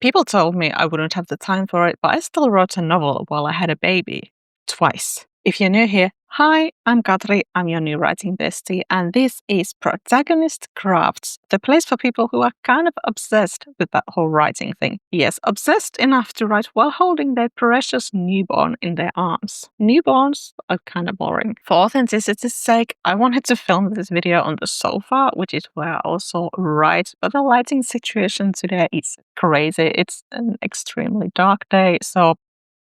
People told me I wouldn't have the time for it, but I still wrote a novel while I had a baby. Twice. If you're new here, hi, I'm Katri, I'm your new writing bestie, and this is Protagonist Crafts, the place for people who are kind of obsessed with that whole writing thing. Yes, obsessed enough to write while holding their precious newborn in their arms. Newborns are kind of boring. For authenticity's sake, I wanted to film this video on the sofa, which is where I also write, but the lighting situation today is crazy. It's an extremely dark day, so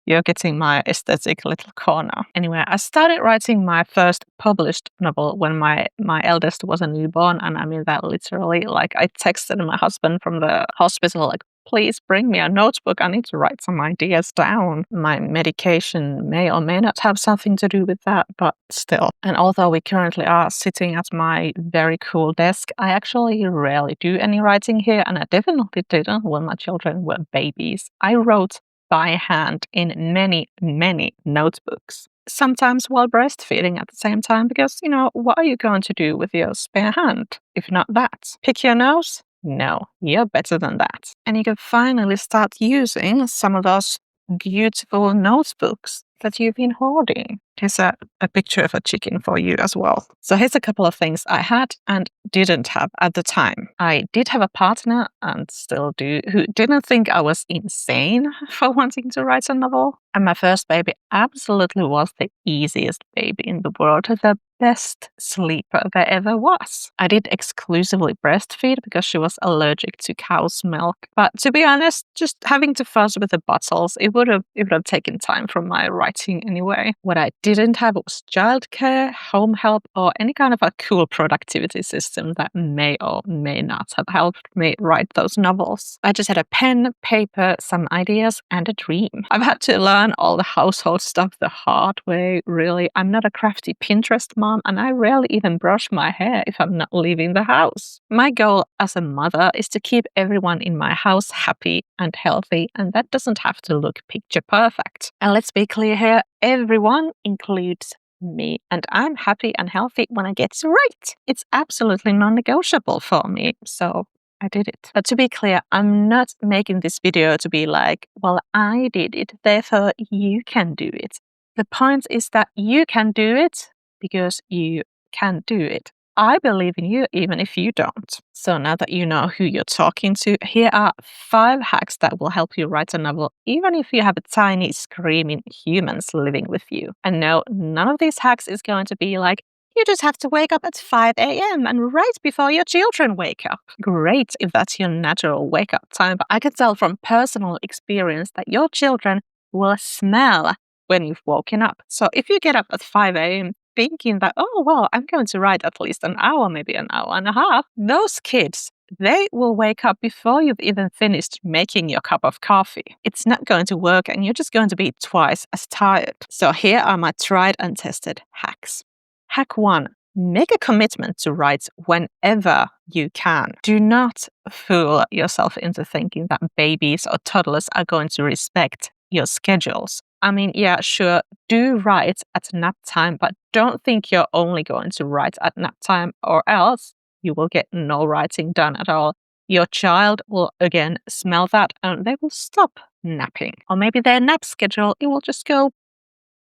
you're getting my aesthetic little corner. Anyway, I started writing my first published novel when my eldest was a newborn, and I mean that literally. Like, I texted my husband from the hospital, like, please bring me a notebook. I need to write some ideas down. My medication may or may not have something to do with that, but still. And although we currently are sitting at my very cool desk, I actually rarely do any writing here, and I definitely didn't when my children were babies. I wrote by hand in many, many notebooks. Sometimes while breastfeeding at the same time, because, what are you going to do with your spare hand if not that? Pick your nose? No, you're better than that. And you can finally start using some of those beautiful notebooks that you've been hoarding. Here's a picture of a chicken for you as well. So here's a couple of things I had and didn't have at the time. I did have a partner, and still do, who didn't think I was insane for wanting to write a novel. And my first baby absolutely was the easiest baby in the world, the best sleeper there ever was. I did exclusively breastfeed because she was allergic to cow's milk. But to be honest, just having to fuss with the bottles, it would have taken time from my writing anyway. What I didn't have was childcare, home help, or any kind of a cool productivity system that may or may not have helped me write those novels. I just had a pen, paper, some ideas, and a dream. I've had to learn all the household stuff the hard way, really. I'm not a crafty Pinterest mom, and I rarely even brush my hair if I'm not leaving the house. My goal as a mother is to keep everyone in my house happy and healthy, and that doesn't have to look picture perfect. And let's be clear here, everyone includes me, and I'm happy and healthy when I get to write. It's absolutely non-negotiable for me, so I did it. But to be clear, I'm not making this video to be like, well, I did it, therefore you can do it. The point is that you can do it because you can do it. I believe in you even if you don't. So now that you know who you're talking to, here are 5 hacks that will help you write a novel even if you have a tiny screaming humans living with you. And no, none of these hacks is going to be like, you just have to wake up at 5 a.m. and write before your children wake up. Great if that's your natural wake-up time, but I can tell from personal experience that your children will smell when you've woken up. So if you get up at 5 a.m. thinking that, oh, well, I'm going to write at least an hour, maybe an hour and a half, those kids, they will wake up before you've even finished making your cup of coffee. It's not going to work, and you're just going to be twice as tired. So here are my tried and tested hacks. Hack 1. Make a commitment to write whenever you can. Do not fool yourself into thinking that babies or toddlers are going to respect your schedules. I mean, yeah, sure, do write at nap time, but don't think you're only going to write at nap time, or else you will get no writing done at all. Your child will again smell that and they will stop napping. Or maybe their nap schedule, it will just go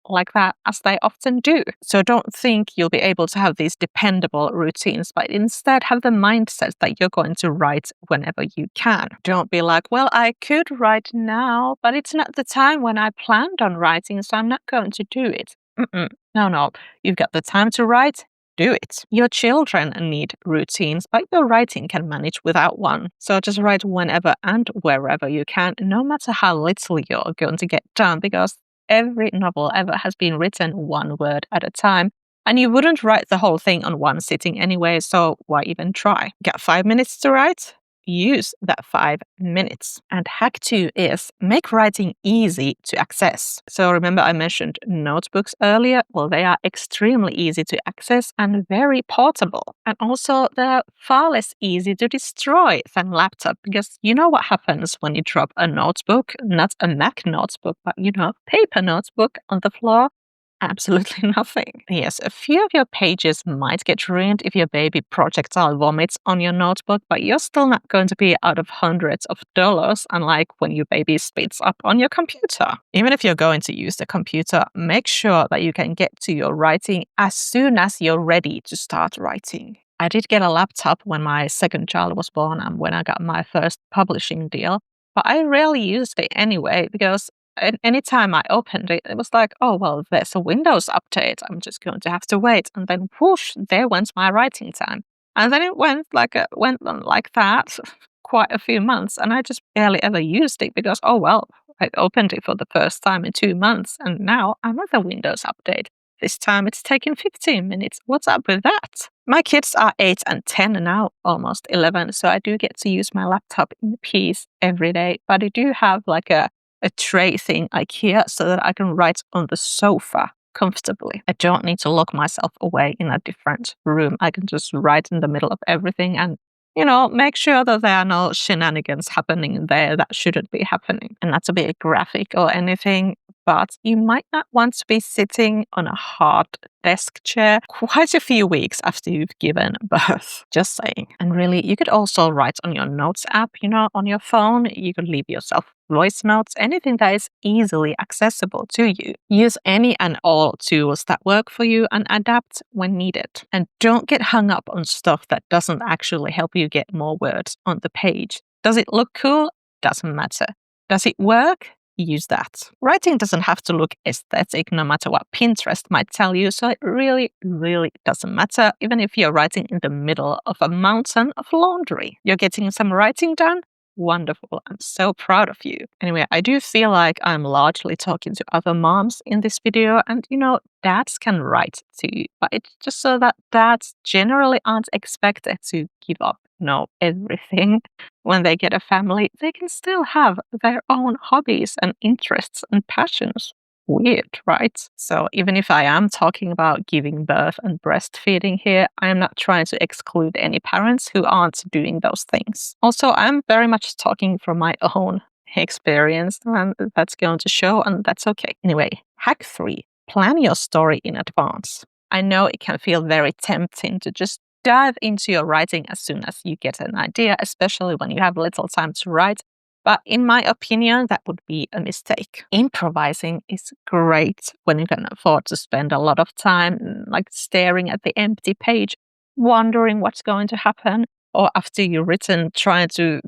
like that, as they often do. So don't think you'll be able to have these dependable routines, but instead have the mindset that you're going to write whenever you can. Don't be like, well, I could write now, but it's not the time when I planned on writing, so I'm not going to do it. No. You've got the time to write. Do it. Your children need routines, but your writing can manage without one. So just write whenever and wherever you can, no matter how little you're going to get done, because every novel ever has been written one word at a time, and you wouldn't write the whole thing on one sitting anyway, so why even try? Got 5 minutes to write? Use that 5 minutes. And hack 2 is make writing easy to access. So remember I mentioned notebooks earlier? Well, they are extremely easy to access and very portable. And also they're far less easy to destroy than laptop, because you know what happens when you drop a notebook, not a Mac notebook, but paper notebook on the floor? Absolutely nothing. Yes, a few of your pages might get ruined if your baby projectile vomits on your notebook, but you're still not going to be out of hundreds of dollars, unlike when your baby speeds up on your computer. Even if you're going to use the computer, make sure that you can get to your writing as soon as you're ready to start writing. I did get a laptop when my second child was born and when I got my first publishing deal, but I rarely used it anyway because anytime I opened it, it was like, oh, well, there's a Windows update. I'm just going to have to wait. And then whoosh, there went my writing time. And then it went on like that quite a few months. And I just barely ever used it because, oh, well, I opened it for the first time in 2 months. And now I'm at the Windows update. This time it's taken 15 minutes. What's up with that? My kids are 8 and 10 now, almost 11. So I do get to use my laptop in peace every day. But I do have like a tray thing IKEA so that I can write on the sofa comfortably. I don't need to lock myself away in a different room. I can just write in the middle of everything and, make sure that there are no shenanigans happening there that shouldn't be happening. And not to be graphic or anything, but you might not want to be sitting on a hard desk chair quite a few weeks after you've given birth. Just saying. And really, you could also write on your notes app, on your phone. You could leave yourself voice notes, anything that is easily accessible to you. Use any and all tools that work for you and adapt when needed. And don't get hung up on stuff that doesn't actually help you get more words on the page. Does it look cool? Doesn't matter. Does it work? Use that. Writing doesn't have to look aesthetic no matter what Pinterest might tell you, so it really, really doesn't matter, even if you're writing in the middle of a mountain of laundry. You're getting some writing done? Wonderful. I'm so proud of you. Anyway, I do feel like I'm largely talking to other moms in this video, and dads can write too, but it's just so that dads generally aren't expected to give up everything when they get a family. They can still have their own hobbies and interests and passions. Weird, right? So even if I am talking about giving birth and breastfeeding here, I am not trying to exclude any parents who aren't doing those things. Also, I'm very much talking from my own experience, and that's going to show, and that's okay. Anyway, hack 3. Plan your story in advance. I know it can feel very tempting to just dive into your writing as soon as you get an idea, especially when you have little time to write. But in my opinion, that would be a mistake. Improvising is great when you can afford to spend a lot of time like staring at the empty page, wondering what's going to happen, or after you've written, trying to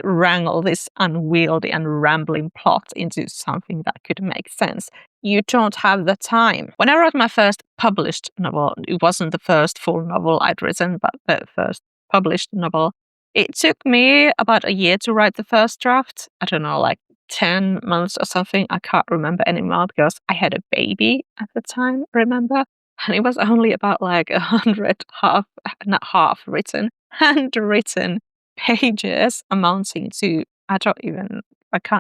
wrangle this unwieldy and rambling plot into something that could make sense. You don't have the time. When I wrote my first published novel, it wasn't the first full novel I'd written, but the first published novel. It took me about a year to write the first draft. I don't know, like 10 months or something. I can't remember anymore because I had a baby at the time, remember? And it was only about like 100 handwritten pages amounting to, I can't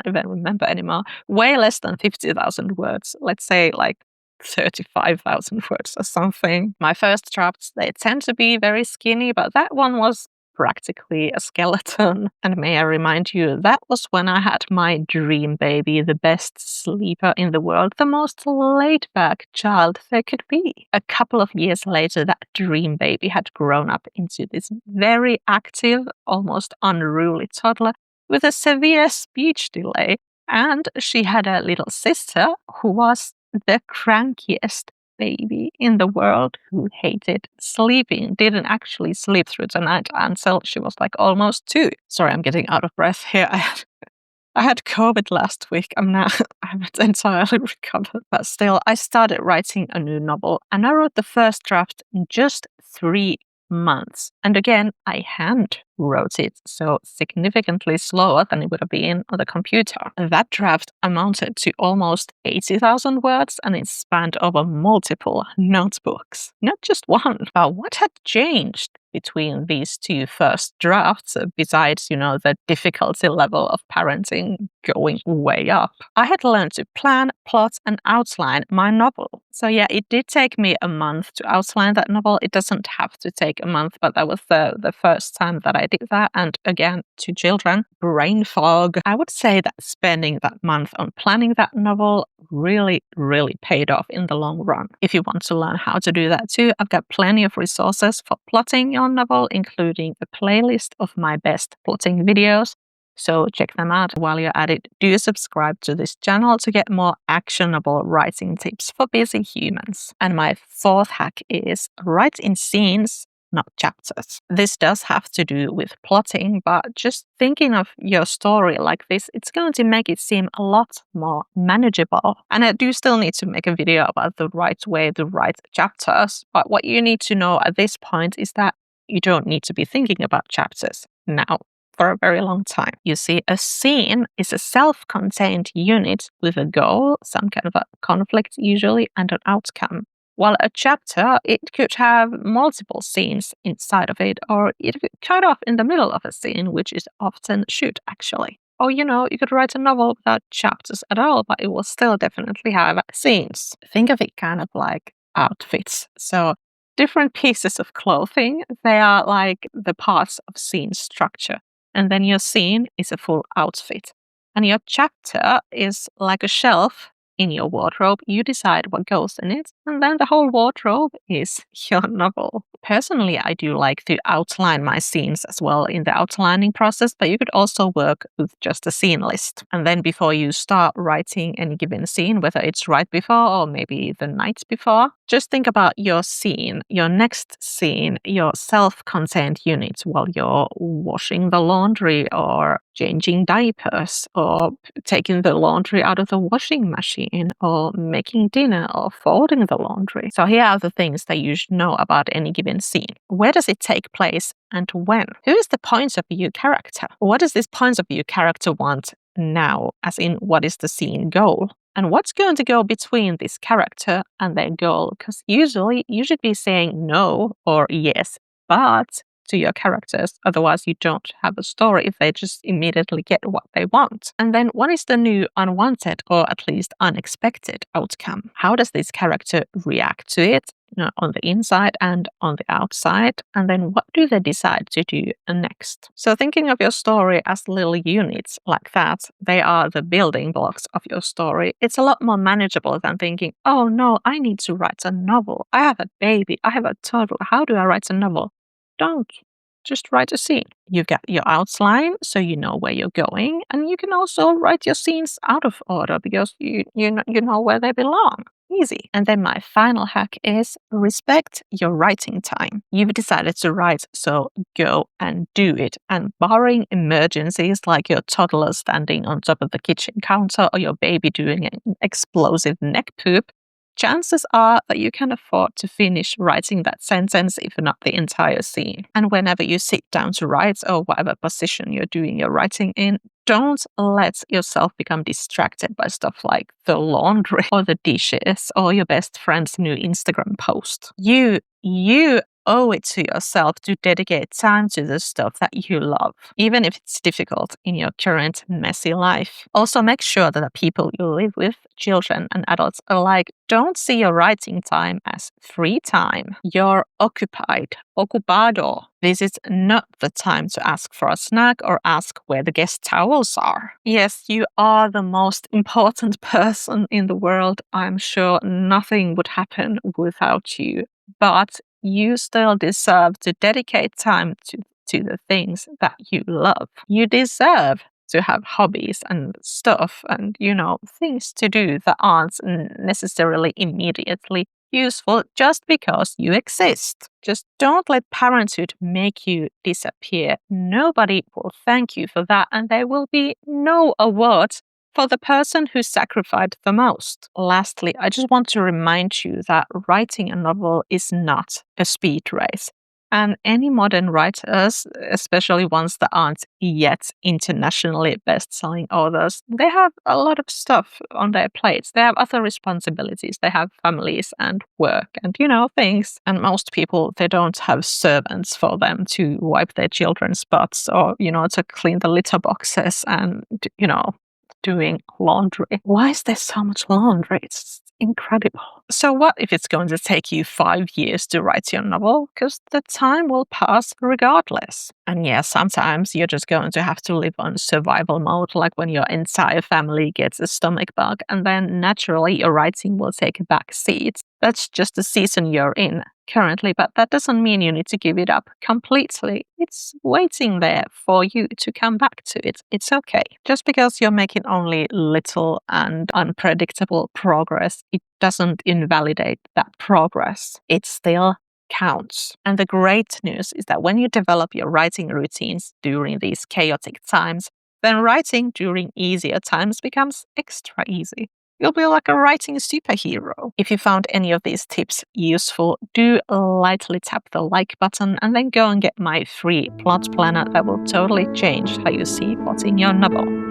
even remember anymore, way less than 50,000 words. Let's say like 35,000 words or something. My first drafts, they tend to be very skinny, but that one was practically a skeleton. And may I remind you, that was when I had my dream baby, the best sleeper in the world, the most laid-back child there could be. A couple of years later, that dream baby had grown up into this very active, almost unruly toddler with a severe speech delay. And she had a little sister who was the crankiest baby in the world, who hated sleeping, didn't actually sleep through the night until she was like almost 2. Sorry, I'm getting out of breath here. I had COVID last week. I haven't entirely recovered, but still, I started writing a new novel and I wrote the first draft in just 3 months. And again, I hand wrote it, so significantly slower than it would have been on the computer. That draft amounted to almost 80,000 words and it spanned over multiple notebooks, not just one. But what had changed between these 2 first drafts, besides, the difficulty level of parenting going way up? I had learned to plan, plot, and outline my novel. So yeah, it did take me a month to outline that novel. It doesn't have to take a month, but that was the first time that I did that. And again, to children, brain fog. I would say that spending that month on planning that novel really, really paid off in the long run. If you want to learn how to do that too, I've got plenty of resources for plotting your novel, including a playlist of my best plotting videos. So check them out. While you're at it, do subscribe to this channel to get more actionable writing tips for busy humans. And my fourth hack is write in scenes, not chapters. This does have to do with plotting, but just thinking of your story like this, it's going to make it seem a lot more manageable. And I do still need to make a video about the right way to write chapters, but what you need to know at this point is that you don't need to be thinking about chapters now for a very long time. You see, a scene is a self-contained unit with a goal, some kind of a conflict usually, and an outcome. While a chapter, it could have multiple scenes inside of it, or it could cut off in the middle of a scene, which is often should actually. Or, you could write a novel without chapters at all, but it will still definitely have scenes. Think of it kind of like outfits. So different pieces of clothing, they are like the parts of scene structure. And then your scene is a full outfit. And your chapter is like a shelf in your wardrobe. You decide what goes in it, and then the whole wardrobe is your novel. Personally, I do like to outline my scenes as well in the outlining process, but you could also work with just a scene list. And then before you start writing any given scene, whether it's right before or maybe the night before, just think about your scene, your next scene, your self-contained unit while you're washing the laundry or changing diapers or taking the laundry out of the washing machine or making dinner or folding the laundry. So here are the things that you should know about any given scene. Where does it take place and when? Who is the point of view character? What does this point of view character want now? As in, what is the scene goal? And what's going to go between this character and their goal? Because usually you should be saying no or yes, but to your characters. Otherwise, you don't have a story if they just immediately get what they want. And then what is the new unwanted or at least unexpected outcome? How does this character react to it? On the inside and on the outside, and then what do they decide to do next? So thinking of your story as little units like that, they are the building blocks of your story. It's a lot more manageable than thinking, oh no, I need to write a novel. I have a baby, I have a toddler. How do I write a novel? Don't. Just write a scene. You've got your outline, so you know where you're going, and you can also write your scenes out of order because you know where they belong. Easy. And then my final hack is respect your writing time. You've decided to write, so go and do it. And barring emergencies like your toddler standing on top of the kitchen counter or your baby doing an explosive neck poop, chances are that you can afford to finish writing that sentence, if not the entire scene. And whenever you sit down to write, or whatever position you're doing your writing in, don't let yourself become distracted by stuff like the laundry or the dishes or your best friend's new Instagram post. You owe it to yourself to dedicate time to the stuff that you love, even if it's difficult in your current messy life. Also, make sure that the people you live with, children and adults alike, don't see your writing time as free time. You're occupied, ocupado. This is not the time to ask for a snack or ask where the guest towels are. Yes, you are the most important person in the world. I'm sure nothing would happen without you. But you still deserve to dedicate time to the things that you love. You deserve to have hobbies and stuff and, things to do that aren't necessarily immediately useful just because you exist. Just don't let parenthood make you disappear. Nobody will thank you for that, and there will be no award for the person who sacrificed the most. Lastly, I just want to remind you that writing a novel is not a speed race. And any modern writers, especially ones that aren't yet internationally best-selling authors, they have a lot of stuff on their plates. They have other responsibilities. They have families and work and, things. And most people, they don't have servants for them to wipe their children's butts or, to clean the litter boxes and, doing laundry. Why is there so much laundry? incredible. So, what if it's going to take you 5 years to write your novel? Because the time will pass regardless. And yeah, sometimes you're just going to have to live on survival mode, like when your entire family gets a stomach bug, and then naturally your writing will take a back seat. That's just the season you're in currently, but that doesn't mean you need to give it up completely. It's waiting there for you to come back to it. It's okay. Just because you're making only little and unpredictable progress, it doesn't invalidate that progress. It still counts. And the great news is that when you develop your writing routines during these chaotic times, then writing during easier times becomes extra easy. You'll be like a writing superhero. If you found any of these tips useful, do lightly tap the like button and then go and get my free plot planner that will totally change how you see plotting your novel.